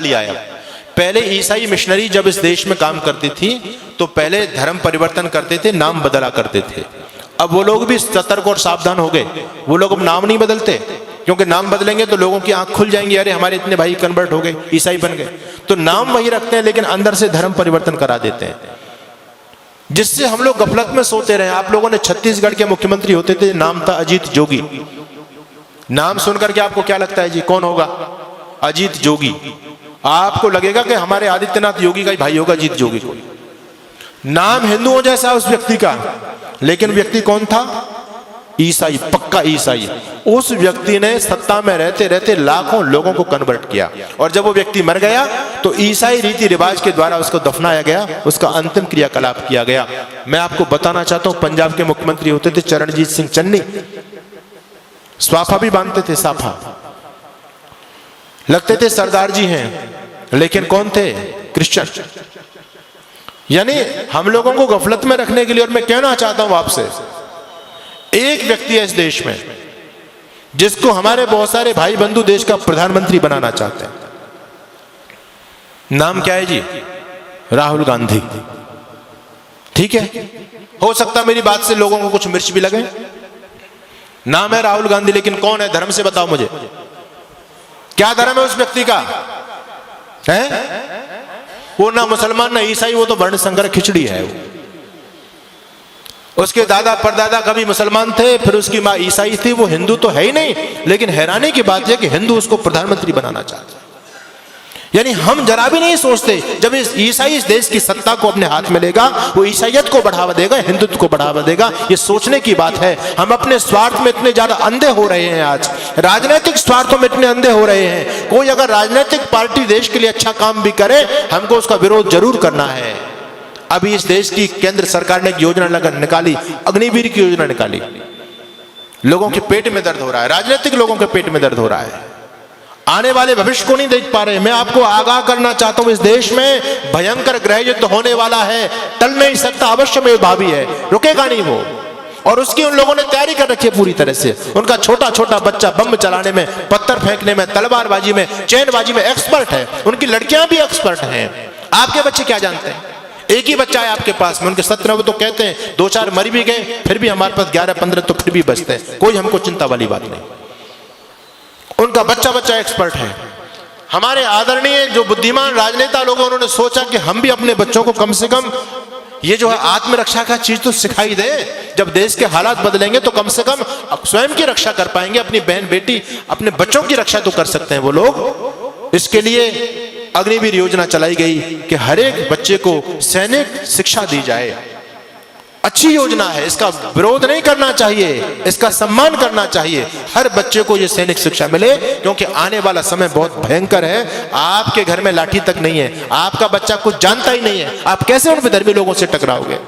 लिया है। पहले ईसाई मिशनरी जब इस देश में काम करती थी तो पहले धर्म परिवर्तन करते थे, नाम बदला करते थे। अब वो लोग भी सतर्क और सावधान हो गए। वो लोग अब नाम नहीं बदलते, क्योंकि नाम बदलेंगे तो लोगों की आंख खुल जाएंगी, अरे हमारे इतने भाई कन्वर्ट हो गए, ईसाई बन गए। तो नाम वही रखते हैं लेकिन अंदर से धर्म परिवर्तन करा देते हैं, जिससे हम लोग गफलत में सोते रहे। आप लोगों ने छत्तीसगढ़ के मुख्यमंत्री होते थे, नाम था अजीत जोगी। नाम सुनकर के आपको क्या लगता है जी, कौन होगा? अजीत जोगी। आपको लगेगा कि हमारे आदित्यनाथ योगी का ही भाई होगा अजीत जोगी को। नाम हिंदुओं जैसा उस व्यक्ति का, लेकिन व्यक्ति कौन था? ईसाई, पक्का ईसाई। उस व्यक्ति ने सत्ता में रहते रहते लाखों लोगों को कन्वर्ट किया, और जब वो व्यक्ति मर गया तो ईसाई रीति रिवाज के द्वारा उसको दफनाया गया, उसका अंतिम क्रियाकलाप किया गया। मैं आपको बताना चाहता हूं, पंजाब के मुख्यमंत्री होते थे चरणजीत सिंह चन्नी, स्वाफा भी बांधते थे, साफा लगते थे, सरदार जी हैं, लेकिन कौन थे? क्रिश्चियन। यानी हम लोगों को गफलत में रखने के लिए। और मैं कहना चाहता हूं आपसे, एक व्यक्ति है इस देश में जिसको हमारे बहुत सारे भाई बंधु देश का प्रधानमंत्री बनाना चाहते हैं। नाम क्या है जी? राहुल गांधी। ठीक है, हो सकता मेरी बात से लोगों को कुछ मिर्च भी लगे। नाम है राहुल गांधी, लेकिन कौन है? धर्म से बताओ मुझे, क्या धर्म है उस व्यक्ति का? है वो ना मुसलमान ना ईसाई, वो तो वर्ण संकर खिचड़ी है। उसके दादा परदादा कभी मुसलमान थे, फिर उसकी माँ ईसाई थी, वो हिंदू तो है ही नहीं। लेकिन हैरानी की बात यह कि हिंदू उसको प्रधानमंत्री बनाना चाहते हैं। यानी हम जरा भी नहीं सोचते, जब इस ईसाई इस देश की सत्ता को अपने हाथ में लेगा, वो ईसाइयत को बढ़ावा देगा, हिंदुत्व को बढ़ावा देगा। ये सोचने की बात है। हम अपने स्वार्थ में इतने ज्यादा अंधे हो रहे हैं, आज राजनीतिक स्वार्थों में इतने अंधे हो रहे हैं। कोई अगर राजनीतिक पार्टी देश के लिए अच्छा काम भी करे, हमको उसका विरोध जरूर करना है। अभी इस देश की केंद्र सरकार ने एक योजना निकाली, अग्निवीर की योजना निकाली। लोगों के पेट में दर्द हो रहा है, राजनीतिक लोगों के पेट में दर्द हो रहा है, आने वाले भविष्य को नहीं देख पा रहे। मैं आपको आगाह करना चाहता हूं, इस देश में भयंकर गृह युद्ध होने वाला है, टल नहीं सकता, अवश्य में भावी है, रुकेगा नहीं वो। और उसकी उन लोगों ने तैयारी कर रखी है पूरी तरह से। उनका छोटा छोटा बच्चा बम चलाने में, पत्थर फेंकने में, तलवारबाजी में, चैनबाजी में एक्सपर्ट है। उनकी लड़कियां भी एक्सपर्ट हैं। आपके बच्चे क्या जानते हैं? एक ही बच्चा है आपके पास में, उनके 17 वो तो कहते हैं 2-4 मर भी गए, फिर भी हमारे पास 11-15 तो फिर भी बचते हैं। कोई हमको चिंता वाली बात नहीं। उनका बच्चा बच्चा एक्सपर्ट है। हमारे आदरणीय जो बुद्धिमान राजनेता लोग, उन्होंने सोचा कि हम भी अपने बच्चों को कम से कम ये जो है आत्मरक्षा का चीज तो सिखाई दे। जब देश के हालात बदलेंगे तो कम से कम स्वयं की रक्षा कर पाएंगे, अपनी बहन बेटी अपने बच्चों की रक्षा तो कर सकते हैं वो लोग। इसके लिए अग्निवीर योजना चलाई गई कि हर एक बच्चे को सैनिक शिक्षा दी जाए। अच्छी योजना है, इसका विरोध नहीं करना चाहिए, इसका सम्मान करना चाहिए। हर बच्चे को ये सैनिक शिक्षा मिले, क्योंकि आने वाला समय बहुत भयंकर है। आपके घर में लाठी तक नहीं है, आपका बच्चा कुछ जानता ही नहीं है, आप कैसे उन विधर्मी लोगों से टकराओगे?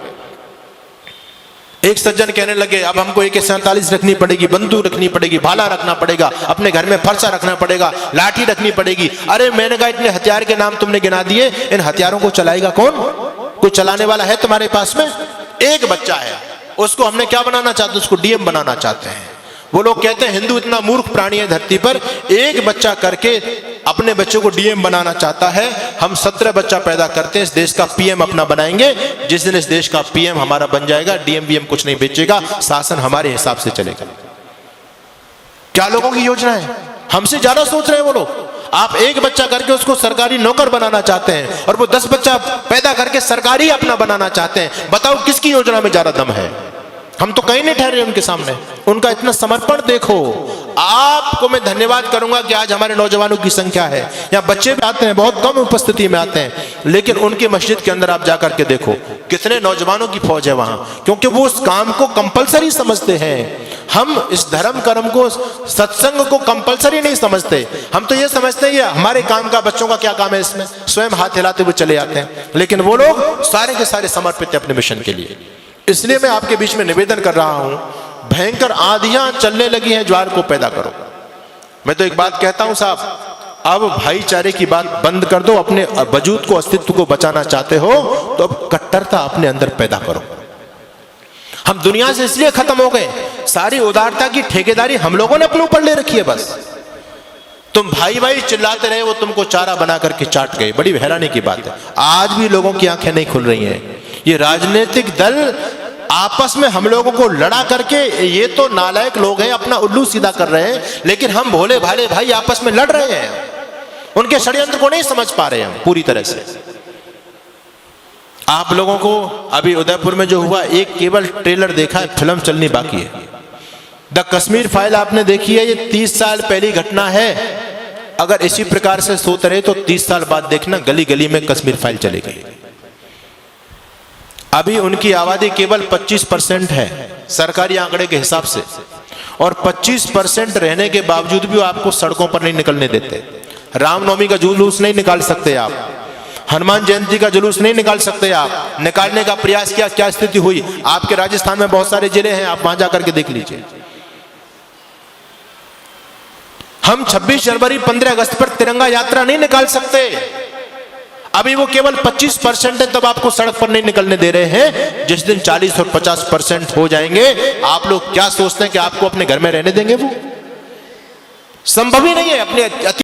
एक सज्जन कहने लगे, अब हमको AK-47 रखनी पड़ेगी, बंदूक रखनी पड़ेगी, भाला रखना पड़ेगा, अपने घर में फरसा रखना पड़ेगा, लाठी रखनी पड़ेगी। अरे मैंने कहा, इतने हथियार के नाम तुमने गिना दिए, इन हथियारों को चलाएगा कौन? कोई चलाने वाला है तुम्हारे पास में? एक बच्चा है, उसको हमने क्या बनाना चाहते हैं? उसको DM बनाना चाहते हैं। वो लोग कहते हैं हिंदू इतना मूर्ख प्राणी है धरती पर, एक बच्चा करके अपने बच्चों को DM बनाना चाहता है। हम 17 बच्चा पैदा करते हैं, इस देश का PM अपना बनाएंगे। जिस दिन इस देश का PM हमारा बन जाएगा, DM कुछ नहीं बेचेगा, शासन हमारे हिसाब से चलेगा। क्या लोगों की योजना है? हमसे ज्यादा सोच रहे हैं वो लोग। आप एक बच्चा करके उसको सरकारी नौकर बनाना चाहते हैं, और वो 10 बच्चा पैदा करके सरकारी अपना बनाना चाहते हैं। बताओ किसकी योजना में ज्यादा दम है? हम तो कहीं नहीं ठहरे उनके सामने। उनका इतना समर्पण देखो। आपको मैं धन्यवाद करूंगा कि आज हमारे नौजवानों की संख्या है, यहाँ बच्चे भी आते हैं, बहुत कम उपस्थिति में आते हैं, लेकिन उनकी मस्जिद के अंदर आप जाकर के देखो कितने नौजवानों की फौज है वहां, क्योंकि वो उस काम को कंपलसरी समझते हैं। हम इस धर्म कर्म को, सत्संग को कंपलसरी नहीं समझते। हम तो ये समझते हैं ये हमारे काम का, बच्चों का क्या काम है इसमें, स्वयं हाथ हिलाते हुए चले आते हैं। लेकिन वो लोग सारे के सारे समर्पित है अपने मिशन के लिए। इसलिए मैं आपके बीच में निवेदन कर रहा हूं, भयंकर आंधियां चलने लगी हैं, ज्वार को पैदा करो। मैं तो एक बात कहता हूं साहब, अब भाईचारे की बात बंद कर दो। अपने वजूद को, अस्तित्व को बचाना चाहते हो तो अब कट्टरता अपने अंदर पैदा करो। हम दुनिया से इसलिए खत्म हो गए, सारी उदारता की ठेकेदारी हम लोगों ने अपने ऊपर ले रखी है। बस तुम भाई भाई चिल्लाते रहे, वो तुमको चारा बना करके चाट गए। बड़ी हैरानी की बात है, आज भी लोगों की आंखें नहीं खुल रही हैं। ये राजनीतिक दल आपस में हम लोगों को लड़ा करके, ये तो नालायक लोग हैं, अपना उल्लू सीधा कर रहे हैं, लेकिन हम भोले भाले भाई आपस में लड़ रहे हैं। उनके षड्यंत्र को नहीं समझ पा रहे हम पूरी तरह से। आप लोगों को अभी उदयपुर में जो हुआ, एक केवल ट्रेलर देखा है, फिल्म चलनी बाकी है। द कश्मीर फाइल आपने देखी है, ये 30 साल पहली घटना है। अगर इसी प्रकार से सोते रहे तो 30 साल बाद देखना गली गली में कश्मीर फाइल चलेगी। अभी उनकी आबादी केवल 25% है सरकारी आंकड़े के हिसाब से, और 25% रहने के बावजूद भी वो आपको सड़कों पर नहीं निकलने देते। रामनवमी का जुलूस नहीं निकाल सकते आप, हनुमान जयंती का जुलूस नहीं निकाल सकते आप। निकालने का प्रयास किया, क्या स्थिति हुई। आपके राजस्थान में बहुत सारे जिले हैं, आप वहां जाकर के देख लीजिए। हम 26 जनवरी 15 अगस्त पर तिरंगा यात्रा नहीं निकाल सकते। अभी वो केवल 25% है, तब आपको सड़क पर नहीं निकलने दे रहे हैं। जिस दिन 40 और 50% हो जाएंगे, आप लोग क्या सोचते हैं कि आपको अपने घर में रहने देंगे? वो संभव ही नहीं है। अपने